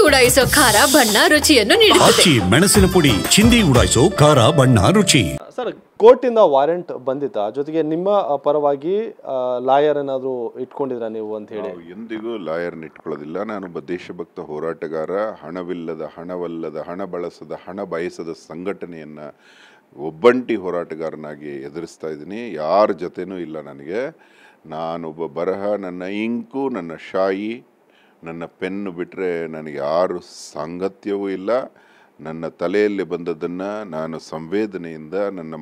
ಉಡಾಯಿಸೋ ಖಾರ ಬಣ್ಣ ರುಚಿಯನ್ನು ನೀಡುತ್ತದೆ. ಮೆಣಸಿನ ಪುಡಿ ಚಿಂದಿ ಉಡಾಯಿಸೋ ಖಾರ ಬಣ್ಣ ರುಚಿ. ಸರ್, ಕೋರ್ಟಿಂದ ವಾರೆಂಟ್ ಬಂದಿತ್ತಾ? ಜೊತೆಗೆ ನಿಮ್ಮ ಪರವಾಗಿ ಲಾಯರ್ ಏನಾದರೂ ಇಟ್ಕೊಂಡಿದ್ರಾ ನೀವು ಅಂತ ಹೇಳಿ? ಎಂದಿಗೂ ಲಾಯರ್ನ ಇಟ್ಕೊಳ್ಳೋದಿಲ್ಲ. ನಾನೊಬ್ಬ ದೇಶಭಕ್ತ ಹೋರಾಟಗಾರ. ಹಣವಿಲ್ಲದ, ಹಣವಲ್ಲದ, ಹಣ ಬಳಸದ, ಹಣ ಬಯಸದ ಸಂಘಟನೆಯನ್ನು ಒಬ್ಬಂಟಿ ಹೋರಾಟಗಾರನಾಗಿ ಎದುರಿಸ್ತಾ ಇದ್ದೀನಿ. ಯಾರ ಜೊತೆನೂ ಇಲ್ಲ ನನಗೆ. ನಾನೊಬ್ಬ ಬರಹ, ನನ್ನ ಇಂಕು, ನನ್ನ ಶಾಯಿ, ನನ್ನ ಪೆನ್ನು ಬಿಟ್ಟರೆ ನನಗೆ ಯಾರು ಸಾಂಗತ್ಯವೂ ಇಲ್ಲ. ನನ್ನ ತಲೆಯಲ್ಲಿ ಬಂದದ್ದನ್ನು ನಾನು ಸಂವೇದನೆಯಿಂದ ನನ್ನ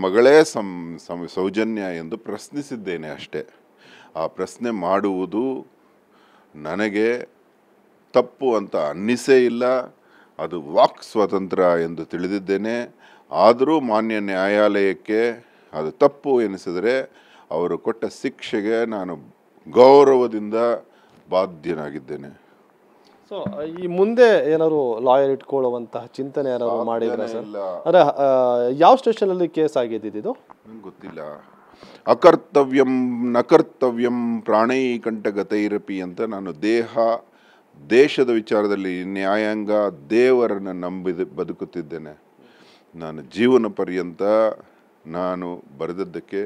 ಮಗಳೇ ಸೌಜನ್ಯ ಎಂದು ಪ್ರಶ್ನಿಸಿದ್ದೇನೆ ಅಷ್ಟೇ. ಆ ಪ್ರಶ್ನೆ ಮಾಡುವುದು ನನಗೆ ತಪ್ಪು ಅಂತ ಅನ್ನಿಸೇ ಇಲ್ಲ. ಅದು ವಾಕ್ ಸ್ವಾತಂತ್ರ್ಯ ಎಂದು ತಿಳಿದಿದ್ದೇನೆ. ಆದರೂ ಮಾನ್ಯ ನ್ಯಾಯಾಲಯಕ್ಕೆ ಅದು ತಪ್ಪು ಎನಿಸಿದರೆ ಅವರು ಕೊಟ್ಟ ಶಿಕ್ಷೆಗೆ ನಾನು ಗೌರವದಿಂದ ಬಾಧ್ಯನಾಗಿದ್ದೇನೆ. ಸೊ ಈ ಮುಂದೆ ಏನಾದ್ರು ಲಾಯರ್ ಇಟ್ಕೊಳ್ಳುವಂತಹ ಚಿಂತನೆ ಏನಾದ್ರು ಮಾಡಿದ್ರೆ ಸರ್? ಅಂದರೆ ಯಾವ ಸ್ಟೇಷನಲ್ಲಿ ಕೇಸ್ ಆಗಿದ್ದು? ನಂಗೆ ಗೊತ್ತಿಲ್ಲ. ಅಕರ್ತವ್ಯಂ ನಕರ್ತವ್ಯಂ ಪ್ರಾಣೈಕಂಠಗತೈರಪಿ ಅಂತ ನಾನು ದೇಶದ ವಿಚಾರದಲ್ಲಿ ನ್ಯಾಯಾಂಗ, ದೇವರನ್ನು ನಂಬಿದ ಬದುಕುತ್ತಿದ್ದೇನೆ. ನಾನು ಜೀವನ ಪರ್ಯಂತ ನಾನು ಬರೆದದ್ದಕ್ಕೆ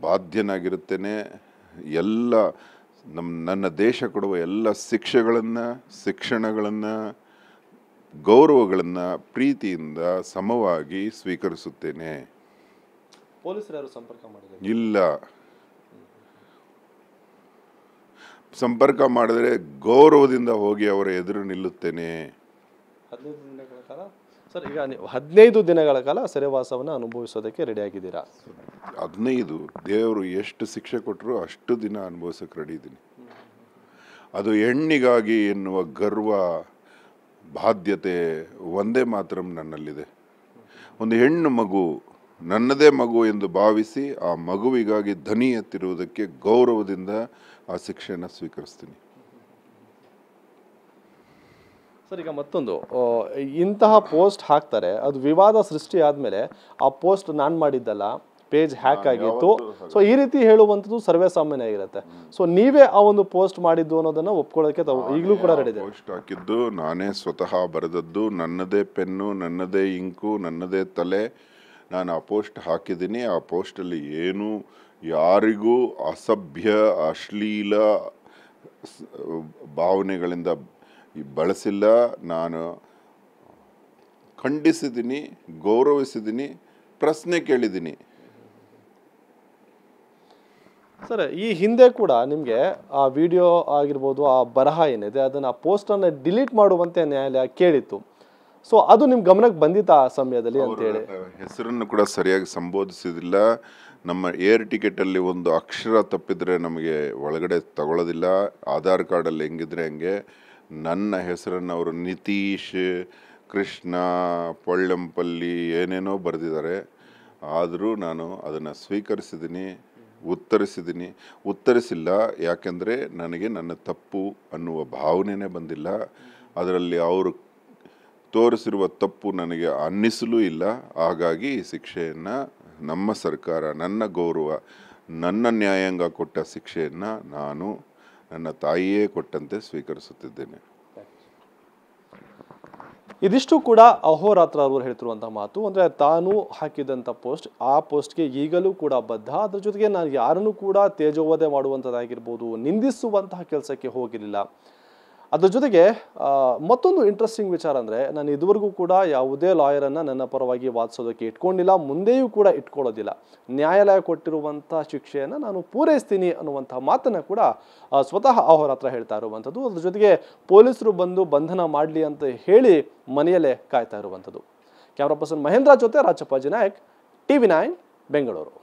ಬಾಧ್ಯನಾಗಿರುತ್ತೇನೆ. ಎಲ್ಲ ನನ್ನ ದೇಶ ಕೊಡುವ ಎಲ್ಲ ಶಿಕ್ಷಣಗಳನ್ನು ಗೌರವಗಳನ್ನು ಪ್ರೀತಿಯಿಂದ ಸಮವಾಗಿ ಸ್ವೀಕರಿಸುತ್ತೇನೆ. ಪೊಲೀಸರು ಯಾರು ಸಂಪರ್ಕ ಮಾಡಿದ್ರು? ಇಲ್ಲ. ಸಂಪರ್ಕ ಮಾಡಿದರೆ ಗೌರವದಿಂದ ಹೋಗಿ ಅವರ ಎದುರು ನಿಲ್ಲುತ್ತೇನೆ. 15 ದಿನಗಳ ಕಾಲ ಸರ್, ಈಗ ನೀವು 15 ದಿನಗಳ ಕಾಲ ಸೆರೆವಾಸವನ್ನು ಅನುಭವಿಸೋದಕ್ಕೆ ರೆಡಿ ಆಗಿದ್ದೀರಾ? 15 ದೇವರು ಎಷ್ಟು ಶಿಕ್ಷೆ ಕೊಟ್ಟರು ಅಷ್ಟು ದಿನ ಅನುಭವಿಸೋಕೆ ರೆಡಿ ಇದ್ದೀನಿ. ಅದು ಹೆಣ್ಣಿಗಾಗಿ ಎನ್ನುವ ಗರ್ವ, ಬಾಧ್ಯತೆ ಒಂದೇ ಮಾತ್ರ ನನ್ನಲ್ಲಿದೆ. ಒಂದು ಹೆಣ್ಣು ಮಗು ನನ್ನದೇ ಮಗು ಎಂದು ಭಾವಿಸಿ ಆ ಮಗುವಿಗಾಗಿ ಧ್ವನಿ ಎತ್ತಿರುವುದಕ್ಕೆ ಗೌರವದಿಂದ ಆ ಶಿಕ್ಷೆಯನ್ನು ಸ್ವೀಕರಿಸ್ತೀನಿ. ಸರ್, ಈಗ ಮತ್ತೊಂದು, ಇಂತಹ ಪೋಸ್ಟ್ ಹಾಕ್ತಾರೆ, ಅದು ವಿವಾದ ಸೃಷ್ಟಿ ಆದಮೇಲೆ ಆ ಪೋಸ್ಟ್ ನಾನು ಮಾಡಿದ್ದಲ್ಲ, ಪೇಜ್ ಹ್ಯಾಕ್ ಆಗಿತ್ತು, ಸೊ ಈ ರೀತಿ ಹೇಳುವಂಥದ್ದು ಸರ್ವೇ ಸಾಮಾನ್ಯ ಆಗಿರುತ್ತೆ. ಸೊ ನೀವೇ ಆ ಒಂದು ಪೋಸ್ಟ್ ಮಾಡಿದ್ದು ಅನ್ನೋದನ್ನ ಒಪ್ಕೊಳ್ಳೋಕೆ ಈಗಲೂ ಕೂಡ ರೆಡಿ ಇದೆ? ಪೋಸ್ಟ್ ಹಾಕಿದ್ದು ನಾನೇ ಸ್ವತಃ ಬರೆದದ್ದು, ನನ್ನದೇ ಪೆನ್ನು, ನನ್ನದೇ ಇಂಕು, ನನ್ನದೇ ತಲೆ. ನಾನು ಆ ಪೋಸ್ಟ್ ಹಾಕಿದ್ದೀನಿ. ಆ ಪೋಸ್ಟಲ್ಲಿ ಏನೂ ಯಾರಿಗೂ ಅಸಭ್ಯ, ಅಶ್ಲೀಲ ಭಾವನೆಗಳಿಂದ ಬಳಸಿಲ್ಲ. ನಾನು ಖಂಡಿಸಿದ್ದೀನಿ, ಗೌರವಿಸಿದ್ದೀನಿ, ಪ್ರಶ್ನೆ ಕೇಳಿದ್ದೀನಿ. ಸರ್, ಈ ಹಿಂದೆ ಕೂಡ ನಿಮಗೆ ಆ ವಿಡಿಯೋ ಆಗಿರ್ಬೋದು, ಆ ಬರಹ ಏನಿದೆ ಅದನ್ನು, ಆ ಪೋಸ್ಟನ್ನು ಡಿಲೀಟ್ ಮಾಡುವಂತೆ ನ್ಯಾಯಾಲಯ ಕೇಳಿತ್ತು. ಸೊ ಅದು ನಿಮ್ಮ ಗಮನಕ್ಕೆ ಬಂದಿತ್ತು ಆ ಸಮಯದಲ್ಲಿ ಅಂತೇಳಿ? ಹೆಸರನ್ನು ಕೂಡ ಸರಿಯಾಗಿ ಸಂಬೋಧಿಸಿದಿಲ್ಲ. ನಮ್ಮ ಏರ್ ಟಿಕೆಟಲ್ಲಿ ಒಂದು ಅಕ್ಷರ ತಪ್ಪಿದರೆ ನಮಗೆ ಒಳಗಡೆ ತಗೊಳ್ಳೋದಿಲ್ಲ. ಆಧಾರ್ ಕಾರ್ಡಲ್ಲಿ ಹೆಂಗಿದ್ರೆ ಹಂಗೆ ನನ್ನ ಹೆಸರನ್ನು ಅವರು ನಿತೀಶ್, ಕೃಷ್ಣ, ಪೊಳ್ಳಂಪಲ್ಲಿ ಏನೇನೋ ಬರೆದಿದ್ದಾರೆ. ಆದರೂ ನಾನು ಅದನ್ನು ಸ್ವೀಕರಿಸಿದ್ದೀನಿ, ಉತ್ತರಿಸಿಲ್ಲ. ಯಾಕೆಂದರೆ ನನಗೆ ನನ್ನ ತಪ್ಪು ಅನ್ನುವ ಭಾವನೆನೇ ಬಂದಿಲ್ಲ. ಅದರಲ್ಲಿ ಅವರು ತೋರಿಸಿರುವ ತಪ್ಪು ನನಗೆ ಅನ್ನಿಸಲೂ ಇಲ್ಲ. ಹಾಗಾಗಿ ಈ ಶಿಕ್ಷೆಯನ್ನು ನಮ್ಮ ಸರ್ಕಾರ, ನನ್ನ ಗೌರವ, ನನ್ನ ನ್ಯಾಯಾಂಗ ಕೊಟ್ಟ ಶಿಕ್ಷೆಯನ್ನು ನಾನು ನನ್ನ ತಾಯಿಯೇ ಕೊಟ್ಟಂತೆ ಸ್ವೀಕರಿಸುತ್ತಿದ್ದೇನೆ. ಇದಿಷ್ಟು ಕೂಡ ಅಹೋರಾತ್ರ ಅವರು ಹೇಳ್ತಿರುವಂಥ ಮಾತು. ಅಂದರೆ ತಾನು ಹಾಕಿದಂಥ ಪೋಸ್ಟ್, ಆ ಪೋಸ್ಟ್ಗೆ ಈಗಲೂ ಕೂಡ ಬದ್ಧ. ಅದ್ರ ಜೊತೆಗೆ ನಾನು ಯಾರನ್ನೂ ಕೂಡ ತೇಜೋವಧೆ ಮಾಡುವಂಥದ್ದಾಗಿರ್ಬೋದು, ನಿಂದಿಸುವಂತಹ ಕೆಲಸಕ್ಕೆ ಹೋಗಿರಲಿಲ್ಲ. ಅದ್ರ ಜೊತೆಗೆ ಮತ್ತೊಂದು ಇಂಟ್ರೆಸ್ಟಿಂಗ್ ವಿಚಾರ ಅಂದರೆ, ನಾನು ಇದುವರೆಗೂ ಕೂಡ ಯಾವುದೇ ಲಾಯರನ್ನು ನನ್ನ ಪರವಾಗಿ ವಾದಿಸೋದಕ್ಕೆ ಇಟ್ಕೊಂಡಿಲ್ಲ, ಮುಂದೆಯೂ ಕೂಡ ಇಟ್ಕೊಳ್ಳೋದಿಲ್ಲ. ನ್ಯಾಯಾಲಯ ಕೊಟ್ಟಿರುವಂಥ ಶಿಕ್ಷೆಯನ್ನು ನಾನು ಪೂರೈಸ್ತೀನಿ ಅನ್ನುವಂಥ ಮಾತನ್ನು ಕೂಡ ಸ್ವತಃ ಅಹೋರಾತ್ರ ಹೇಳ್ತಾ ಇರುವಂಥದ್ದು. ಅದ್ರ ಜೊತೆಗೆ ಪೊಲೀಸರು ಬಂದು ಬಂಧನ ಮಾಡಲಿ ಅಂತ ಹೇಳಿ ಮನೆಯಲ್ಲೇ ಕಾಯ್ತಾ ಇರುವಂಥದ್ದು. ಕ್ಯಾಮ್ರಾ ಪರ್ಸನ್ ಮಹೇಂದ್ರ ಜೊತೆ ರಾಜಪ್ಪಾಜಿ ನಾಯಕ್, TV9 ಬೆಂಗಳೂರು.